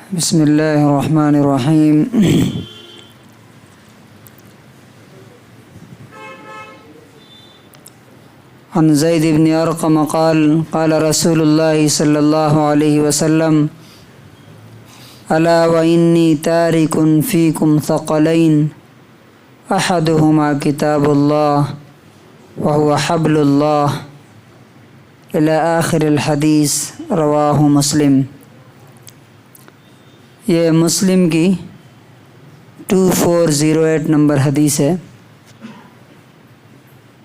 بسم الله الرحمن الرحيم. عن زيد بن أرقم قال قال رسول الله صلى الله عليه وسلم ألا وإني تارك فيكم ثقلين أحدهما كتاب الله وهو حبل الله إلى آخر الحديث رواه مسلم. یہ مسلم کی 2408 نمبر حدیث ہے.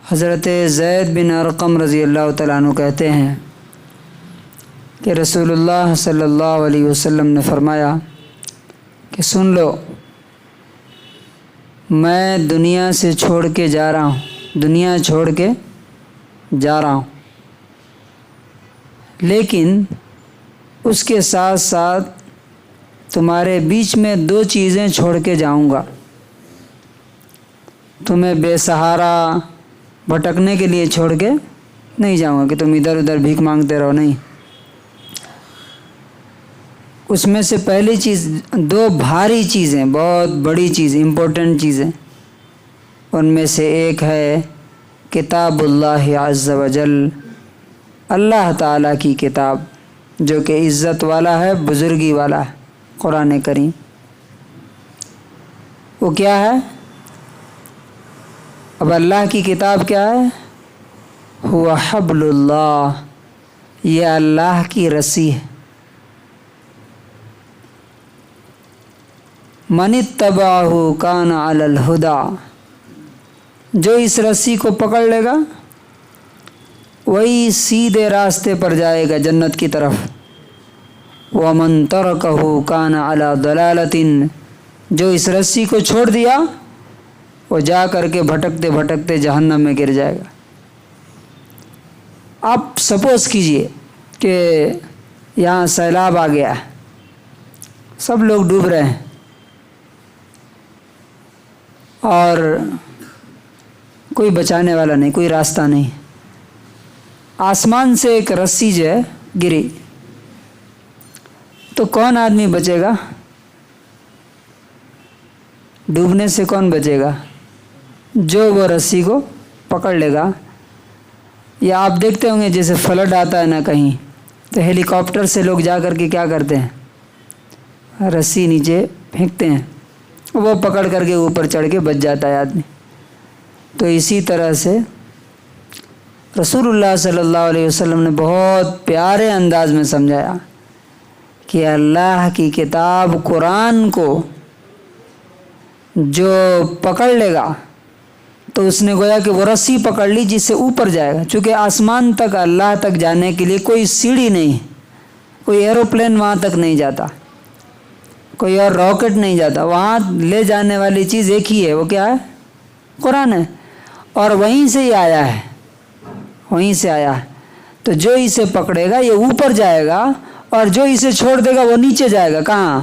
حضرت زید بن ارقم رضی اللہ تعالیٰ عنہ کہتے ہیں کہ رسول اللہ صلی اللہ علیہ وسلم نے فرمایا کہ سن لو، میں دنیا سے چھوڑ کے جا رہا ہوں، دنیا چھوڑ کے جا رہا ہوں، لیکن اس کے ساتھ ساتھ تمہارے بیچ میں دو چیزیں چھوڑ کے جاؤں گا. تمہیں بے سہارا بھٹکنے کے لیے چھوڑ کے نہیں جاؤں گا کہ تم ادھر ادھر بھیک مانگتے رہو، نہیں. اس میں سے پہلی چیز، دو بھاری چیزیں، بہت بڑی چیز، امپورٹنٹ چیزیں، ان میں سے ایک ہے کتاب اللہ عز و جل، اللہ تعالیٰ کی کتاب جو کہ عزت والا ہے، بزرگی والا ہے، قرآن کریم. وہ کیا ہے؟ اب اللہ کی کتاب کیا ہے؟ ہوا حبل اللہ، یہ اللہ کی رسی ہے. من اتبعہ کان علی الہدی، جو اس رسی کو پکڑ لے گا وہی سیدھے راستے پر جائے گا، جنت کی طرف. وَمَن تَرَكَهُ كَانَ عَلَى ضَلَالَةٍ، جو اس رسی کو چھوڑ دیا وہ جا کر کے بھٹکتے بھٹکتے جہنم میں گر جائے گا. آپ سپوز کیجئے کہ یہاں سیلاب آ گیا ہے، سب لوگ ڈوب رہے ہیں اور کوئی بچانے والا نہیں، کوئی راستہ نہیں. آسمان سے ایک رسی جو ہے گری، تو کون آدمی بچے گا؟ ڈوبنے سے کون بچے گا؟ جو وہ رسی کو پکڑ لے گا. یا آپ دیکھتے ہوں گے جیسے فلڈ آتا ہے نا کہیں، تو ہیلی کاپٹر سے لوگ جا کر کے کیا کرتے ہیں؟ رسی نیچے پھینکتے ہیں، وہ پکڑ کر کے اوپر چڑھ کے بچ جاتا ہے آدمی. تو اسی طرح سے رسول اللہ صلی اللہ علیہ وسلم نے بہت پیارے انداز میں سمجھایا کہ اللہ کی کتاب قرآن کو جو پکڑ لے گا تو اس نے گویا کہ وہ رسی پکڑ لی جس سے اوپر جائے گا. چونکہ آسمان تک، اللہ تک جانے کے لیے کوئی سیڑھی نہیں، کوئی ایروپلین وہاں تک نہیں جاتا، کوئی اور راکٹ نہیں جاتا. وہاں لے جانے والی چیز ایک ہی ہے، وہ کیا ہے؟ قرآن ہے، اور وہیں سے ہی آیا ہے، وہیں سے آیا ہے. تو جو اسے پکڑے گا یہ اوپر جائے گا، اور جو اسے چھوڑ دے گا وہ نیچے جائے گا. کہاں؟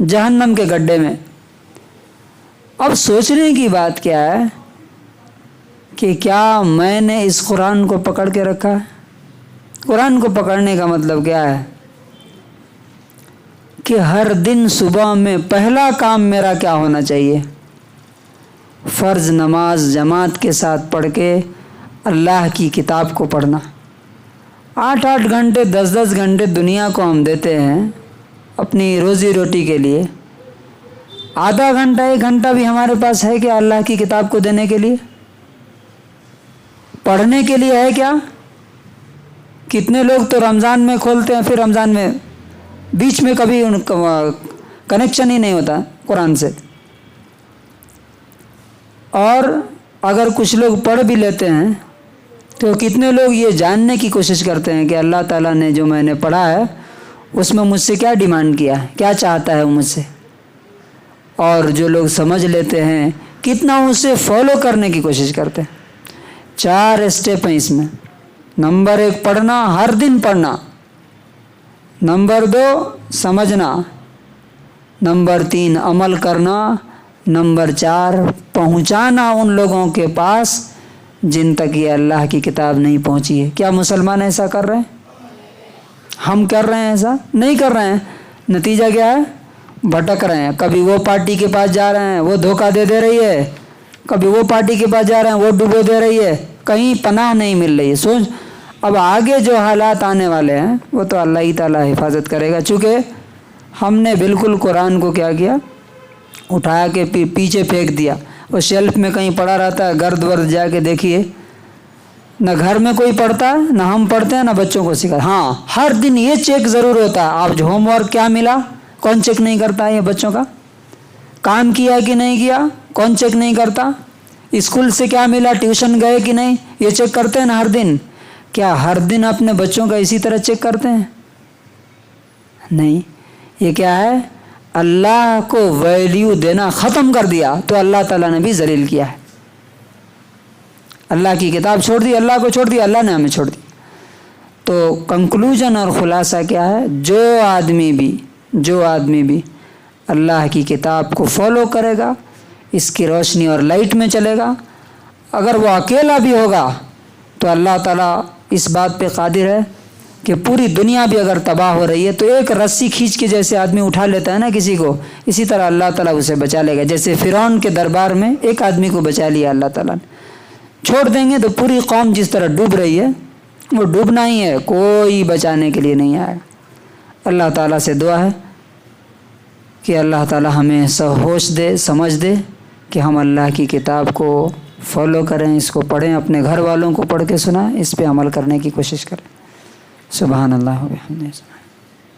جہنم کے گڈھے میں. اب سوچنے کی بات کیا ہے کہ کیا میں نے اس قرآن کو پکڑ کے رکھا ہے؟ قرآن کو پکڑنے کا مطلب کیا ہے کہ ہر دن صبح میں پہلا کام میرا کیا ہونا چاہیے؟ فرض نماز جماعت کے ساتھ پڑھ کے اللہ کی کتاب کو پڑھنا. 8 گھنٹے 10 گھنٹے دنیا کو ہم دیتے ہیں اپنی روزی روٹی کے لیے. آدھا گھنٹہ 1 گھنٹہ بھی ہمارے پاس ہے کیا اللہ کی کتاب کو دینے کے لیے، پڑھنے کے لیے ہے کیا؟ کتنے لوگ تو رمضان میں کھولتے ہیں، پھر رمضان میں بیچ میں کبھی ان کنیکشن ہی نہیں ہوتا قرآن سے. اور اگر کچھ لوگ پڑھ بھی لیتے ہیں تو کتنے لوگ یہ جاننے کی کوشش کرتے ہیں کہ اللہ تعالیٰ نے جو میں نے پڑھا ہے اس میں مجھ سے کیا ڈیمانڈ کیا ہے، کیا چاہتا ہے وہ مجھ سے. اور جو لوگ سمجھ لیتے ہیں کتنا اسے فالو کرنے کی کوشش کرتے ہیں. 4 اسٹیپ ہیں اس میں. نمبر 1 پڑھنا، ہر دن پڑھنا. نمبر 2 سمجھنا. نمبر 3 عمل کرنا. نمبر 4 پہنچانا ان لوگوں کے پاس جن تک یہ اللہ کی کتاب نہیں پہنچی ہے. کیا مسلمان ایسا کر رہے ہیں؟ ہم کر رہے ہیں؟ ایسا نہیں کر رہے ہیں. نتیجہ کیا ہے؟ بھٹک رہے ہیں، کبھی وہ پارٹی کے پاس جا رہے ہیں وہ دھوکہ دے رہی ہے، کبھی وہ پارٹی کے پاس جا رہے ہیں وہ ڈبو دے رہی ہے، کہیں پناہ نہیں مل رہی ہے۔ سوچ اب آگے جو حالات آنے والے ہیں وہ تو اللہ ہی تعالیٰ حفاظت کرے گا، چونکہ ہم نے بالکل قرآن کو کیا کیا، اٹھا کے پیچھے پھینک دیا، وہ شیلف میں کہیں پڑا رہتا ہے، گرد ورد جا کے دیکھیے، نہ گھر میں کوئی پڑھتا ہے، نہ ہم پڑھتے ہیں، نہ بچوں کو سکھا۔ ہاں ہر دن یہ چیک ضرور ہوتا ہے، آپ جو ہوم ورک کیا ملا کون چیک نہیں کرتا ہے؟ یہ بچوں کا کام کیا کہ نہیں کیا کون چیک نہیں کرتا؟ اسکول سے کیا ملا، ٹیوشن گئے کہ نہیں، یہ چیک کرتے ہیں نا ہر دن۔ کیا ہر دن اپنے بچوں کا اسی طرح چیک کرتے ہیں؟ نہیں، یہ کیا ہے، اللہ کو ویلیو دینا ختم کر دیا تو اللہ تعالیٰ نے بھی ذلیل کیا ہے۔ اللہ کی کتاب چھوڑ دی، اللہ کو چھوڑ دی، اللہ نے ہمیں چھوڑ دی۔ تو کنکلوژن اور خلاصہ کیا ہے، جو آدمی بھی اللہ کی کتاب کو فالو کرے گا، اس کی روشنی اور لائٹ میں چلے گا، اگر وہ اکیلا بھی ہوگا تو اللہ تعالیٰ اس بات پہ قادر ہے کہ پوری دنیا بھی اگر تباہ ہو رہی ہے تو ایک رسی کھینچ کے جیسے آدمی اٹھا لیتا ہے نا کسی کو، اسی طرح اللہ تعالیٰ اسے بچا لے گا۔ جیسے فرعون کے دربار میں ایک آدمی کو بچا لیا اللہ تعالیٰ نے، چھوڑ دیں گے تو پوری قوم جس طرح ڈوب رہی ہے وہ ڈوبنا ہی ہے، کوئی بچانے کے لیے نہیں آئے گا۔ اللہ تعالیٰ سے دعا ہے کہ اللہ تعالیٰ ہمیں ہوش دے، سمجھ دے کہ ہم اللہ کی کتاب کو فالو کریں، اس کو پڑھیں، اپنے گھر والوں کو پڑھ کے سنائیں، اس پہ عمل کرنے کی کوشش کریں۔ سبحان اللہ و بحمدہ۔